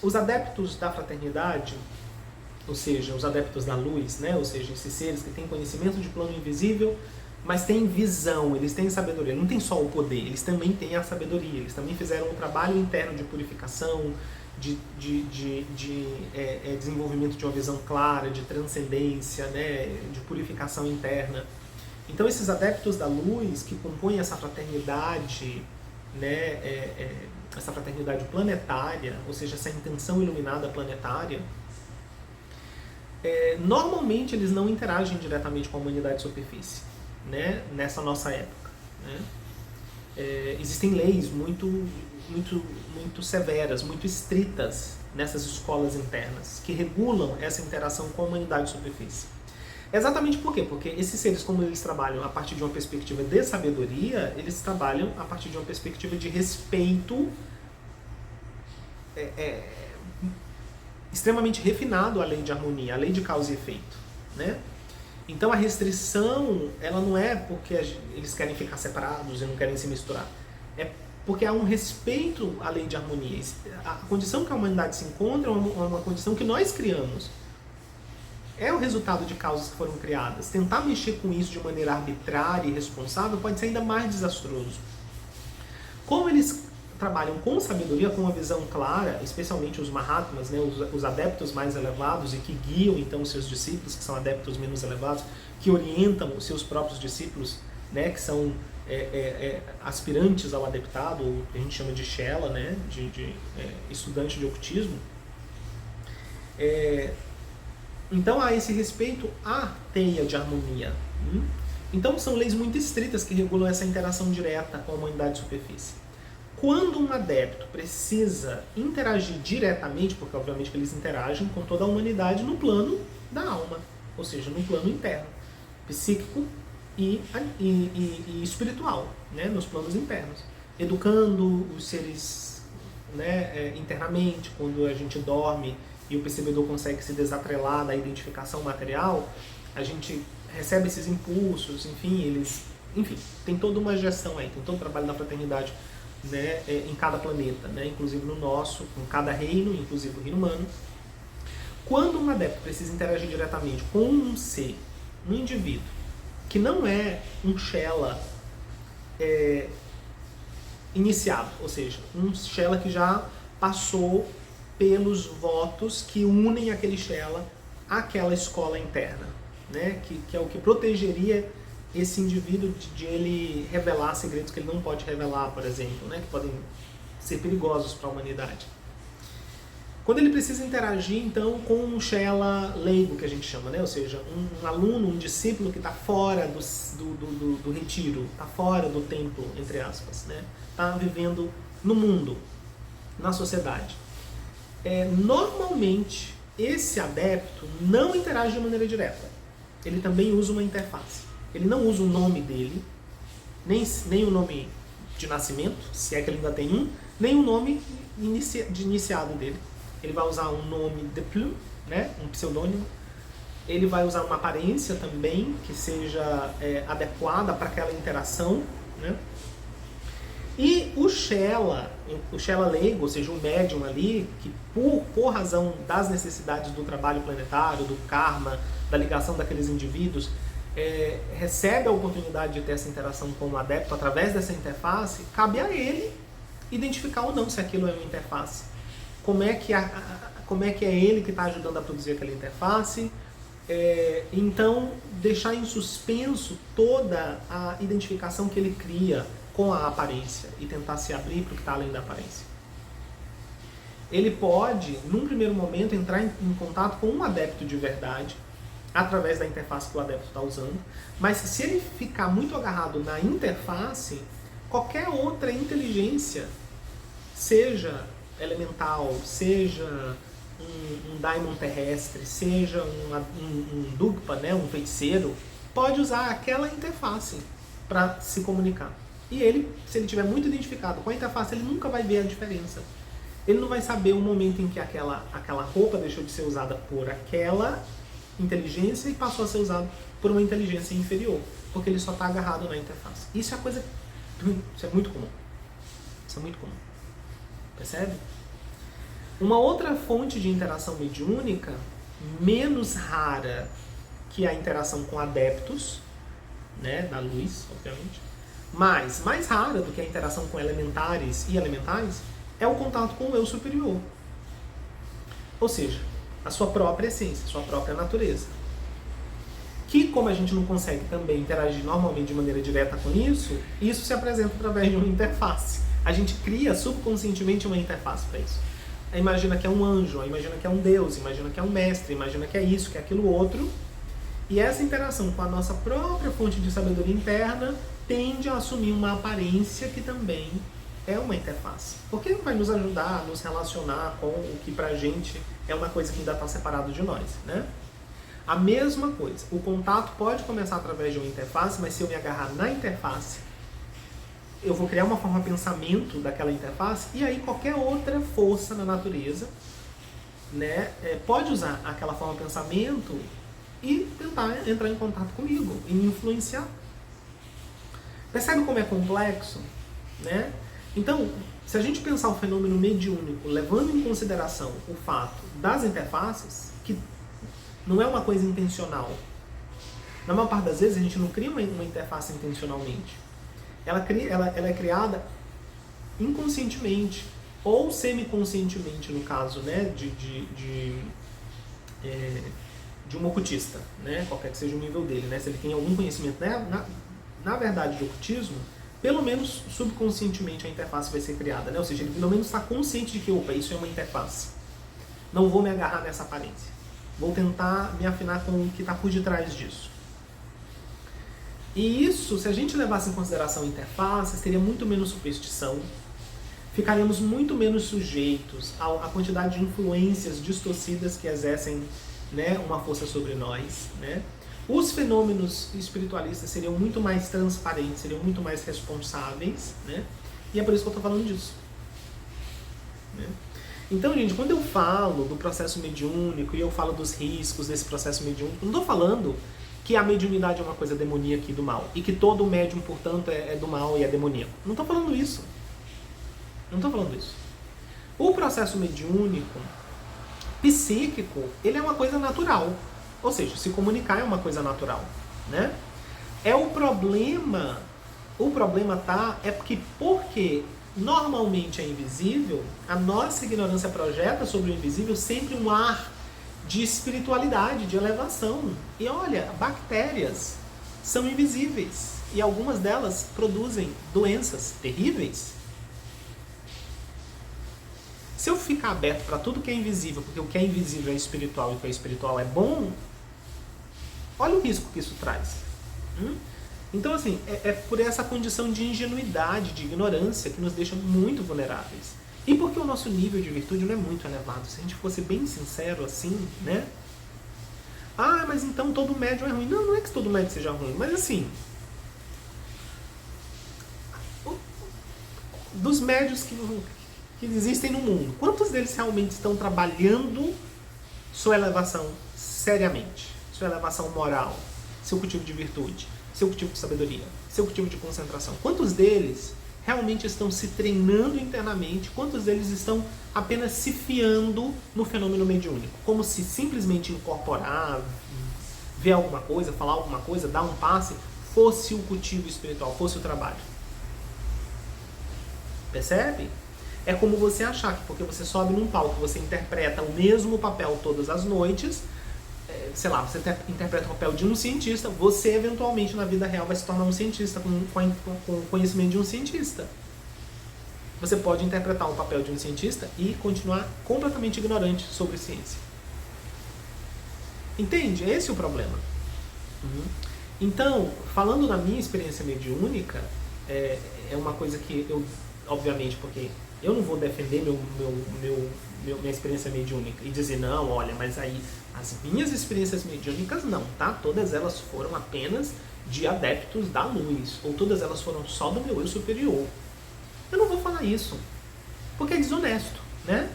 os adeptos da fraternidade, ou seja, os adeptos da luz, né? Ou seja, esses seres que têm conhecimento de plano invisível, mas têm visão, eles têm sabedoria, não tem só o poder, eles também têm a sabedoria, eles também fizeram um trabalho interno de purificação, de desenvolvimento de uma visão clara, de transcendência, né? De purificação interna. Então esses adeptos da luz que compõem essa fraternidade, né? Essa fraternidade planetária, ou seja, essa intenção iluminada planetária, normalmente eles não interagem diretamente com a humanidade de superfície, né? Nessa nossa época, né? Existem leis muito severas, muito estritas nessas escolas internas que regulam essa interação com a humanidade de superfície. Exatamente por quê? Porque esses seres, como eles trabalham a partir de uma perspectiva de sabedoria, eles trabalham a partir de uma perspectiva de respeito extremamente refinado à lei de harmonia, à lei de causa e efeito, né? Então a restrição, ela não é porque eles querem ficar separados e não querem se misturar. É porque há um respeito à lei de harmonia. A condição que a humanidade se encontra é uma condição que nós criamos. É o resultado de causas que foram criadas. Tentar mexer com isso de maneira arbitrária e irresponsável pode ser ainda mais desastroso. Como eles trabalham com sabedoria, com uma visão clara, especialmente os Mahatmas, né, os adeptos mais elevados e que guiam então os seus discípulos, que são adeptos menos elevados, que orientam os seus próprios discípulos, né, que são aspirantes ao adeptado, ou que a gente chama de Shela, né, de estudante de ocultismo. Então há esse respeito à teia de harmonia. Então são leis muito estritas que regulam essa interação direta com a humanidade de superfície. Quando um adepto precisa interagir diretamente, porque obviamente que eles interagem com toda a humanidade no plano da alma, ou seja, no plano interno, psíquico e espiritual, né, nos planos internos, educando os seres, né, internamente, quando a gente dorme e o percebedor consegue se desatrelar da identificação material, a gente recebe esses impulsos, enfim, tem toda uma gestão aí, tem todo o trabalho da fraternidade, né, em cada planeta, né, inclusive no nosso, com cada reino, inclusive o reino humano. Quando um adepto precisa interagir diretamente com um ser, um indivíduo, que não é um Shela iniciado, ou seja, um Shela que já passou pelos votos que unem aquele Shela àquela escola interna, né, que é o que protegeria esse indivíduo de ele revelar segredos que ele não pode revelar, por exemplo, né, que podem ser perigosos para a humanidade. Quando ele precisa interagir, então, com um Shela leigo, que a gente chama, né, ou seja, um aluno, um discípulo que está fora do retiro, está fora do templo, entre aspas, né, está vivendo no mundo, na sociedade. Normalmente, esse adepto não interage de maneira direta. Ele também usa uma interface. Ele não usa o nome dele, nem o nome de nascimento, se é que ele ainda tem um, nem o nome de iniciado dele. Ele vai usar um nome de plume, né, um pseudônimo. Ele vai usar uma aparência também que seja adequada para aquela interação, né? E o Shela leigo, ou seja, o médium ali, que por razão das necessidades do trabalho planetário, do karma, da ligação daqueles indivíduos, recebe a oportunidade de ter essa interação com o adepto através dessa interface, cabe a ele identificar ou não se aquilo é uma interface. Como é que é ele que está ajudando a produzir aquela interface. Então, deixar em suspenso toda a identificação que ele cria com a aparência e tentar se abrir para o que está além da aparência. Ele pode, num primeiro momento, entrar em contato com um adepto de verdade, através da interface que o adepto está usando, mas se ele ficar muito agarrado na interface, qualquer outra inteligência, seja elemental, seja um daimon terrestre, seja um Dugpa, né, um feiticeiro, pode usar aquela interface para se comunicar. E ele, se ele estiver muito identificado com a interface, ele nunca vai ver a diferença. Ele não vai saber o momento em que aquela roupa deixou de ser usada por aquela inteligência e passou a ser usada por uma inteligência inferior, porque ele só está agarrado na interface. Isso é muito comum. Isso é muito comum. Percebe? Uma outra fonte de interação mediúnica, menos rara que a interação com adeptos, né, da luz, obviamente, mas mais rara do que a interação com elementares e elementais, é o contato com o eu superior. Ou seja, a sua própria essência, a sua própria natureza. Que, como a gente não consegue também interagir normalmente de maneira direta com isso se apresenta através de uma interface. A gente cria subconscientemente uma interface para isso. Imagina que é um anjo, imagina que é um Deus, imagina que é um mestre, imagina que é isso, que é aquilo outro. E essa interação com a nossa própria fonte de sabedoria interna tende a assumir uma aparência que também é uma interface. Porque vai nos ajudar a nos relacionar com o que pra gente é uma coisa que ainda está separado de nós, né? A mesma coisa, o contato pode começar através de uma interface, mas se eu me agarrar na interface, eu vou criar uma forma de pensamento daquela interface, e aí qualquer outra força na natureza, né, pode usar aquela forma de pensamento e tentar entrar em contato comigo, e me influenciar. Percebe como é complexo? Né? Então, se a gente pensar o fenômeno mediúnico, levando em consideração o fato das interfaces, que não é uma coisa intencional. Na maior parte das vezes a gente não cria uma interface intencionalmente. Ela é criada inconscientemente ou semiconscientemente, no caso, né, de um ocultista, né, qualquer que seja o nível dele, né, se ele tem algum conhecimento, né, na verdade, de ocultismo, pelo menos subconscientemente a interface vai ser criada, né, ou seja, ele pelo menos está consciente de que, opa, isso é uma interface. Não vou me agarrar nessa aparência. Vou tentar me afinar com o que está por detrás disso. E isso, se a gente levasse em consideração interfaces, teria muito menos superstição, ficaríamos muito menos sujeitos à quantidade de influências distorcidas que exercem, né, uma força sobre nós. Né? Os fenômenos espiritualistas seriam muito mais transparentes, seriam muito mais responsáveis, né? E é por isso que eu estou falando disso. Né? Então, gente, quando eu falo do processo mediúnico e eu falo dos riscos desse processo mediúnico, não estou falando que a mediunidade é uma coisa demoníaca e do mal, e que todo médium, portanto, é do mal e é demoníaco. Não estou falando isso. Não estou falando isso. O processo mediúnico, psíquico, ele é uma coisa natural. Ou seja, se comunicar é uma coisa natural. Né? O problema é porque normalmente é invisível, a nossa ignorância projeta sobre o invisível sempre um ar de espiritualidade, de elevação. E olha, bactérias são invisíveis e algumas delas produzem doenças terríveis. Se eu ficar aberto para tudo que é invisível, porque o que é invisível é espiritual e o que é espiritual é bom, olha o risco que isso traz. Então, assim, é por essa condição de ingenuidade, de ignorância, que nos deixa muito vulneráveis. E porque o nosso nível de virtude não é muito elevado. Se a gente fosse bem sincero assim, né? Ah, mas então todo médium é ruim. Não, não é que todo médium seja ruim, mas assim... Dos médios que existem no mundo, quantos deles realmente estão trabalhando sua elevação seriamente? Sua elevação moral, seu cultivo de virtude, seu cultivo de sabedoria, seu cultivo de concentração. Quantos deles realmente estão se treinando internamente? Quantos deles estão apenas se fiando no fenômeno mediúnico? Como se simplesmente incorporar, ver alguma coisa, falar alguma coisa, dar um passe, fosse o cultivo espiritual, fosse o trabalho. Percebe? É como você achar que porque você sobe num palco, você interpreta o mesmo papel todas as noites, sei lá, você interpreta o papel de um cientista, você eventualmente na vida real vai se tornar um cientista com o conhecimento de um cientista. Você pode interpretar o papel de um cientista e continuar completamente ignorante sobre ciência. Entende? Esse é o problema. Então, falando na minha experiência mediúnica, é uma coisa que eu, obviamente, porque eu não vou defender minha experiência mediúnica e dizer, não, olha, mas aí as minhas experiências mediúnicas não, tá? Todas elas foram apenas de adeptos da luz, ou todas elas foram só do meu eu superior. Eu não vou falar isso, porque é desonesto, né?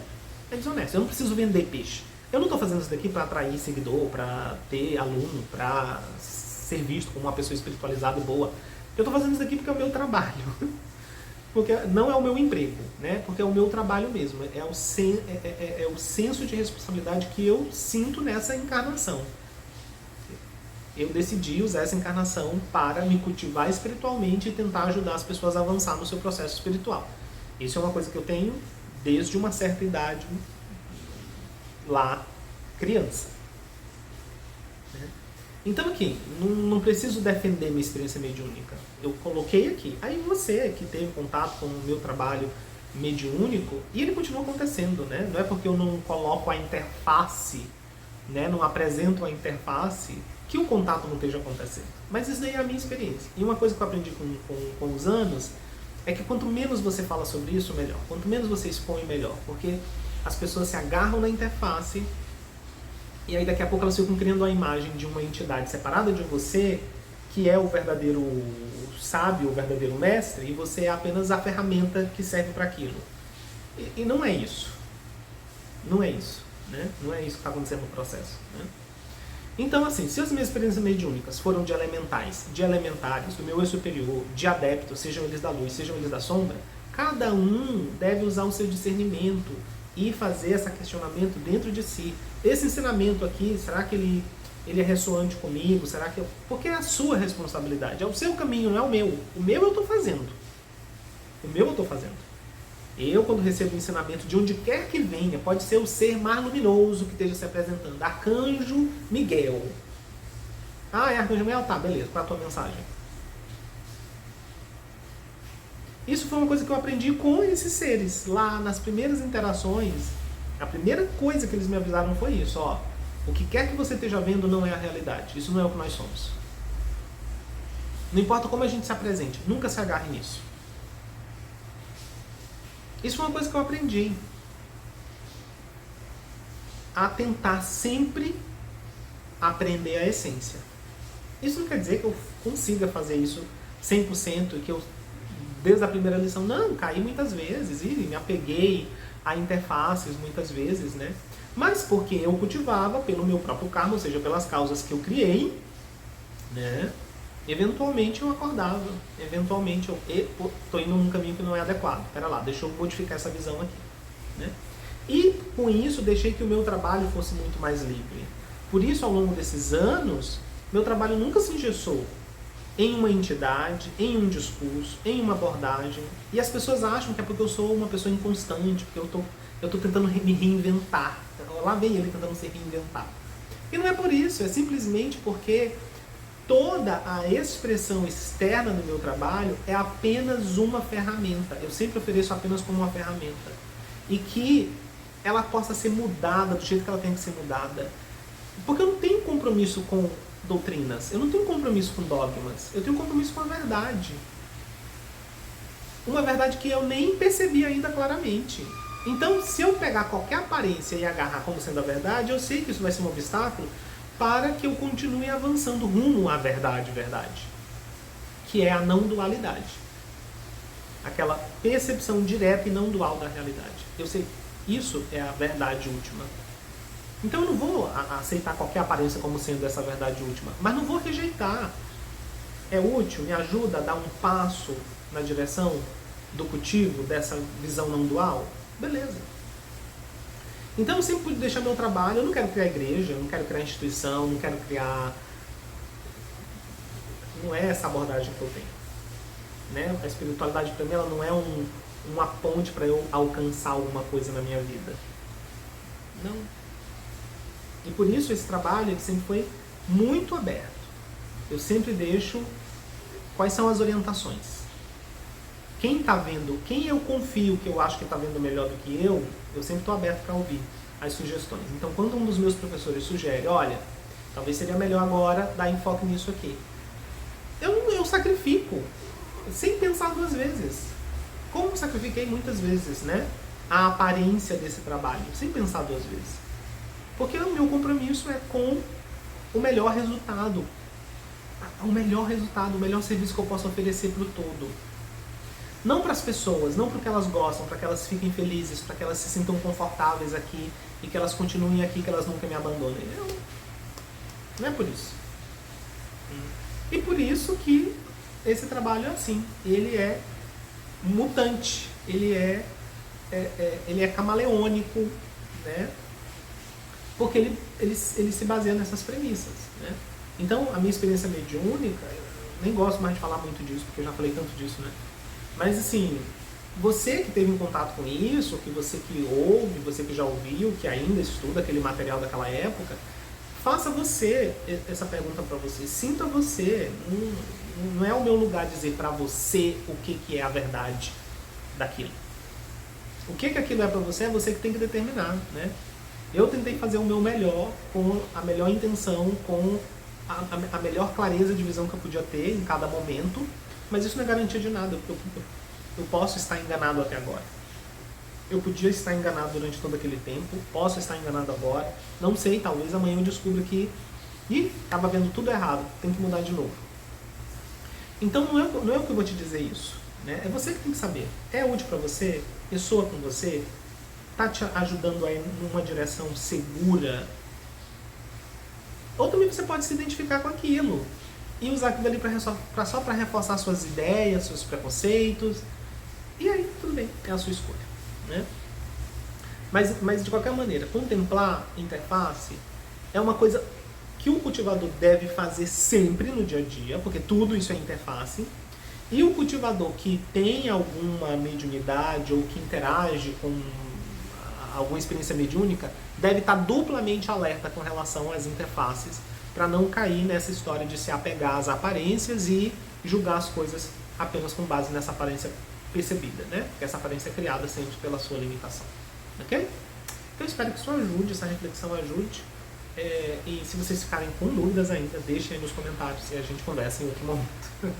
É desonesto. Eu não preciso vender peixe. Eu não estou fazendo isso daqui para atrair seguidor, para ter aluno, para ser visto como uma pessoa espiritualizada e boa. Eu estou fazendo isso daqui porque é o meu trabalho. Porque não é o meu emprego, né? Porque é o meu trabalho mesmo. É o senso de responsabilidade que eu sinto nessa encarnação. Eu decidi usar essa encarnação para me cultivar espiritualmente e tentar ajudar as pessoas a avançar no seu processo espiritual. Isso é uma coisa que eu tenho desde uma certa idade, lá, criança. Então aqui, não preciso defender minha experiência mediúnica. Eu coloquei aqui. Aí você que teve contato com o meu trabalho mediúnico, e ele continua acontecendo, né? Não é porque eu não coloco a interface, né? Não apresento a interface, que o contato não esteja acontecendo. Mas isso daí é a minha experiência. E uma coisa que eu aprendi com os anos é que quanto menos você fala sobre isso, melhor. Quanto menos você expõe, melhor. Porque as pessoas se agarram na interface e aí daqui a pouco elas ficam criando a imagem de uma entidade separada de você, que é o verdadeiro sábio, o verdadeiro mestre, e você é apenas a ferramenta que serve para aquilo. E não é isso. Não é isso, né? Não é isso que está acontecendo no processo, né? Então, assim, se as minhas experiências mediúnicas foram de elementais, de elementares, do meu eu superior, de adeptos, sejam eles da luz, sejam eles da sombra, cada um deve usar o seu discernimento e fazer esse questionamento dentro de si. Esse ensinamento aqui, será que ele é ressoante comigo? Será que porque é a sua responsabilidade, é o seu caminho, não é o meu. O meu eu estou fazendo. O meu eu estou fazendo. Eu, quando recebo um ensinamento de onde quer que venha, pode ser o ser mais luminoso que esteja se apresentando, Arcanjo Miguel. Ah, é Arcanjo Miguel? Tá, beleza, qual é a tua mensagem? Isso foi uma coisa que eu aprendi com esses seres. Lá nas primeiras interações, a primeira coisa que eles me avisaram foi isso, ó. O que quer que você esteja vendo não é a realidade. Isso não é o que nós somos. Não importa como a gente se apresente, nunca se agarre nisso. Isso foi uma coisa que eu aprendi. A tentar sempre aprender a essência. Isso não quer dizer que eu consiga fazer isso 100%, que eu, desde a primeira lição, não, caí muitas vezes e me apeguei a interfaces muitas vezes, né? Mas porque eu cultivava pelo meu próprio karma, ou seja, pelas causas que eu criei, né? Eventualmente eu acordava, eventualmente eu estou indo num caminho que não é adequado. Pera lá, deixa eu modificar essa visão aqui, né? E com isso deixei que o meu trabalho fosse muito mais livre. Por isso, ao longo desses anos, meu trabalho nunca se engessou em uma entidade, em um discurso, em uma abordagem. E as pessoas acham que é porque eu sou uma pessoa inconstante, porque eu tô tentando me reinventar. Lá vem ele tentando se reinventar. E não é por isso, é simplesmente porque toda a expressão externa do meu trabalho é apenas uma ferramenta. Eu sempre ofereço apenas como uma ferramenta. E que ela possa ser mudada do jeito que ela tem que ser mudada. Porque eu não tenho compromisso com doutrinas, eu não tenho compromisso com dogmas, eu tenho compromisso com a verdade. Uma verdade que eu nem percebi ainda claramente. Então, se eu pegar qualquer aparência e agarrar como sendo a verdade, eu sei que isso vai ser um obstáculo para que eu continue avançando rumo à verdade, que é a não dualidade. Aquela percepção direta e não dual da realidade. Eu sei, isso é a verdade última. Então eu não vou aceitar qualquer aparência como sendo essa verdade última, mas não vou rejeitar. É útil, me ajuda a dar um passo na direção do cultivo dessa visão não dual? Beleza. Então eu sempre pude deixar meu trabalho, eu não quero criar igreja, eu não quero criar instituição, não quero criar... Não é essa abordagem que eu tenho. Né? A espiritualidade para mim ela não é uma ponte para eu alcançar alguma coisa na minha vida. Não. E por isso esse trabalho ele sempre foi muito aberto. Eu sempre deixo quais são as orientações. Quem está vendo, quem eu confio que eu acho que está vendo melhor do que eu sempre estou aberto para ouvir as sugestões. Então quando um dos meus professores sugere, olha, talvez seria melhor agora dar enfoque nisso aqui. Eu sacrifico, sem pensar duas vezes. Como sacrifiquei muitas vezes, né? A aparência desse trabalho, sem pensar duas vezes. Porque o meu compromisso é com o melhor resultado. O melhor resultado, o melhor serviço que eu posso oferecer para o todo. Não para as pessoas, não para o que elas gostam, para que elas fiquem felizes, para que elas se sintam confortáveis aqui e que elas continuem aqui, que elas nunca me abandonem. Não é por isso. E por isso que esse trabalho é assim. Ele é mutante, ele é camaleônico, né? Porque ele se baseia nessas premissas, né? Então, a minha experiência mediúnica, eu nem gosto mais de falar muito disso, porque eu já falei tanto disso, né? Mas, assim, você que teve um contato com isso, que você que ouve, você que já ouviu, que ainda estuda aquele material daquela época, faça você essa pergunta para você. Sinta você. Não é o meu lugar dizer para você o que é a verdade daquilo. O que aquilo é para você, é você que tem que determinar, né? Eu tentei fazer o meu melhor, com a melhor intenção, com a melhor clareza de visão que eu podia ter em cada momento, mas isso não é garantia de nada. Eu posso estar enganado até agora. Eu podia estar enganado durante todo aquele tempo, posso estar enganado agora, não sei, talvez amanhã eu descubra que estava vendo tudo errado, tem que mudar de novo. Então não é o que eu vou te dizer isso, né? É você que tem que saber. É útil para você? Ressoa com você? Está te ajudando a ir numa direção segura? Ou também você pode se identificar com aquilo e usar aquilo ali só para reforçar suas ideias, seus preconceitos. E aí, tudo bem, é a sua escolha, né? Mas de qualquer maneira, contemplar interface é uma coisa que o cultivador deve fazer sempre no dia a dia, porque tudo isso é interface. E o cultivador que tem alguma mediunidade ou que interage com alguma experiência mediúnica deve estar duplamente alerta com relação às interfaces, para não cair nessa história de se apegar às aparências e julgar as coisas apenas com base nessa aparência percebida, né? Porque essa aparência é criada sempre pela sua limitação. Ok? Então eu espero que isso ajude, essa reflexão ajude. E se vocês ficarem com dúvidas ainda, deixem aí nos comentários e a gente conversa em outro momento.